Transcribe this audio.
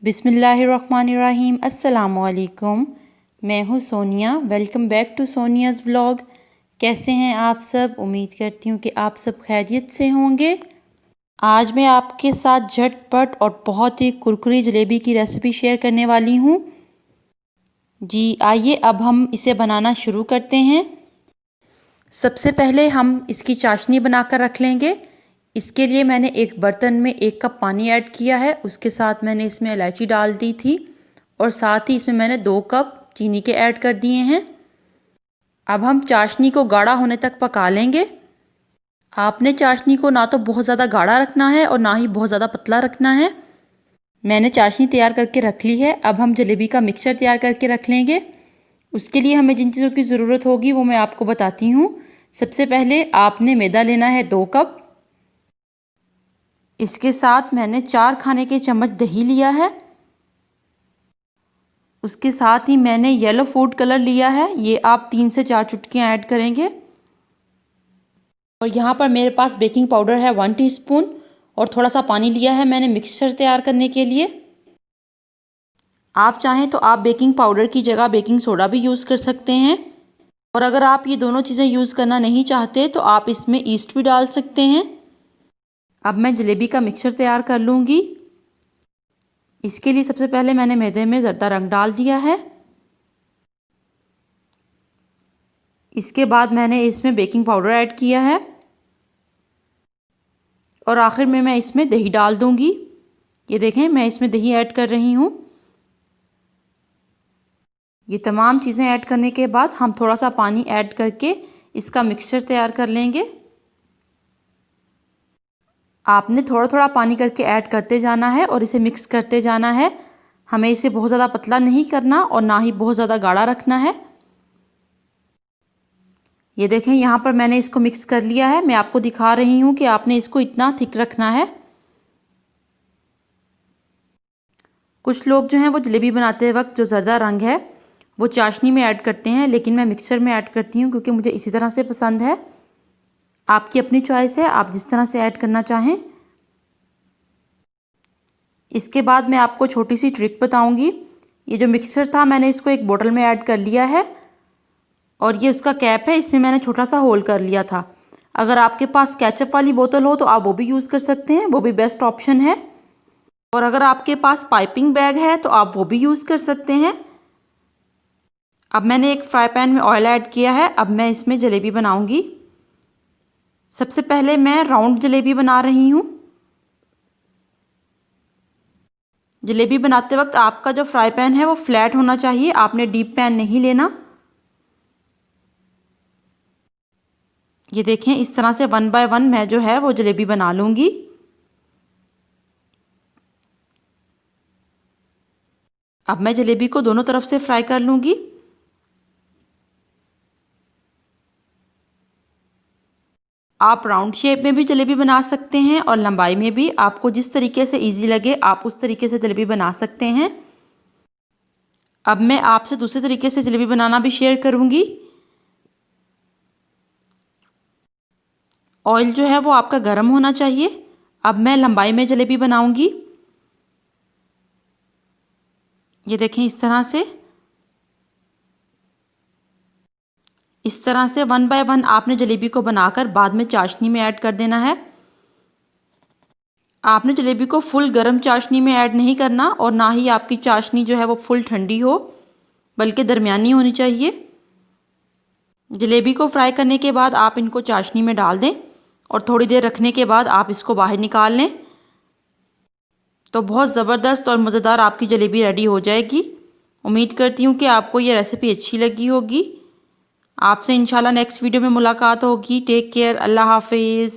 बिस्मिल्लाहिर्रहमानिर्रहीम। अस्सलामुअलैकुम। मैं हूँ Sonia. Welcome back to Sonia's vlog. कैसे हैं आप सब? उम्मीद करती हूँ कि आप सब खैरियत से होंगे। आज मैं आपके साथ झटपट और बहुत ही कुरकुरी जलेबी की रेसिपी शेयर करने वाली हूँ। जी आइए अब हम इसे बनाना शुरू करते हैं। सबसे पहले हम इसकी चाशनी बनाकर रख लेंगे। इसके लिए मैंने एक बर्तन में 1 कप पानी ऐड किया है। उसके साथ मैंने इसमें इलायची डाल दी थी और साथ ही इसमें मैंने 2 कप चीनी के ऐड कर दिए हैं। अब हम चाशनी को गाढ़ा होने तक पका लेंगे। आपने चाशनी को ना तो बहुत ज़्यादा गाढ़ा रखना है और ना ही बहुत ज़्यादा पतला रखना है। मैंने चाशनी तैयार करके रख ली है। अब हम जलेबी का मिक्सचर तैयार करके रख लेंगे। उसके लिए हमें जिन चीज़ों की ज़रूरत होगी वो मैं आपको बताती हूँ। सबसे पहले आपने मैदा लेना है 2 कप। इसके साथ मैंने 4 खाने के चम्मच दही लिया है। उसके साथ ही मैंने येलो फूड कलर लिया है। ये आप 3 से 4 चुटकियाँ ऐड करेंगे। और यहाँ पर मेरे पास बेकिंग पाउडर है 1 टीस्पून और थोड़ा सा पानी लिया है मैंने मिक्सचर तैयार करने के लिए। आप चाहें तो आप बेकिंग पाउडर की जगह बेकिंग सोडा भी यूज़ कर सकते हैं। और अगर आप ये दोनों चीज़ें यूज़ करना नहीं चाहते तो आप इसमें ईस्ट भी डाल सकते हैं। अब मैं जलेबी का मिक्सचर तैयार कर लूँगी। इसके लिए सबसे पहले मैंने मैदे में ज़रदा रंग डाल दिया है। इसके बाद मैंने इसमें बेकिंग पाउडर ऐड किया है और आखिर में मैं इसमें दही डाल दूँगी। ये देखें मैं इसमें दही ऐड कर रही हूँ। ये तमाम चीज़ें ऐड करने के बाद हम थोड़ा सा पानी ऐड करके इसका मिक्सचर तैयार कर लेंगे। आपने थोड़ा थोड़ा पानी करके ऐड करते जाना है और इसे मिक्स करते जाना है। हमें इसे बहुत ज़्यादा पतला नहीं करना और ना ही बहुत ज़्यादा गाढ़ा रखना है। ये देखें यहाँ पर मैंने इसको मिक्स कर लिया है। मैं आपको दिखा रही हूँ कि आपने इसको इतना थिक रखना है। कुछ लोग जो हैं वो जलेबी बनाते वक्त जो ज़रदा रंग है वो चाशनी में ऐड करते हैं, लेकिन मैं मिक्सचर में ऐड करती हूँ क्योंकि मुझे इसी तरह से पसंद है। आपकी अपनी चॉइस है, आप जिस तरह से ऐड करना चाहें। इसके बाद मैं आपको छोटी सी ट्रिक बताऊंगी। ये जो मिक्सचर था मैंने इसको एक बोतल में ऐड कर लिया है और ये उसका कैप है, इसमें मैंने छोटा सा होल कर लिया था। अगर आपके पास केचप वाली बोतल हो तो आप वो भी यूज़ कर सकते हैं, वो भी बेस्ट ऑप्शन है। और अगर आपके पास पाइपिंग बैग है तो आप वो भी यूज़ कर सकते हैं। अब मैंने एक फ्राई पैन में ऑयल ऐड किया है। अब मैं इसमें जलेबी बनाऊंगी। सबसे पहले मैं राउंड जलेबी बना रही हूँ। जलेबी बनाते वक्त आपका जो फ्राई पैन है वो फ्लैट होना चाहिए, आपने डीप पैन नहीं लेना। ये देखें इस तरह से 1 बाय 1 मैं जो है वो जलेबी बना लूँगी। अब मैं जलेबी को दोनों तरफ से फ्राई कर लूँगी। आप राउंड शेप में भी जलेबी बना सकते हैं और लंबाई में भी, आपको जिस तरीके से इजी लगे आप उस तरीके से जलेबी बना सकते हैं। अब मैं आपसे दूसरे तरीके से जलेबी बनाना भी शेयर करूँगी। ऑयल जो है वो आपका गर्म होना चाहिए। अब मैं लंबाई में जलेबी बनाऊँगी। ये देखें इस तरह से 1 बाय 1 आपने जलेबी को बनाकर बाद में चाशनी में ऐड कर देना है। आपने जलेबी को फुल गरम चाशनी में ऐड नहीं करना और ना ही आपकी चाशनी जो है वो फुल ठंडी हो, बल्कि दरमियानी होनी चाहिए। जलेबी को फ्राई करने के बाद आप इनको चाशनी में डाल दें और थोड़ी देर रखने के बाद आप इसको बाहर निकाल लें तो बहुत ज़बरदस्त और मज़ेदार आपकी जलेबी रेडी हो जाएगी। उम्मीद करती हूँ कि आपको ये रेसिपी अच्छी लगी होगी। आपसे इंशाल्लाह नेक्स्ट वीडियो में मुलाकात होगी। टेक केयर, अल्लाह हाफिज़।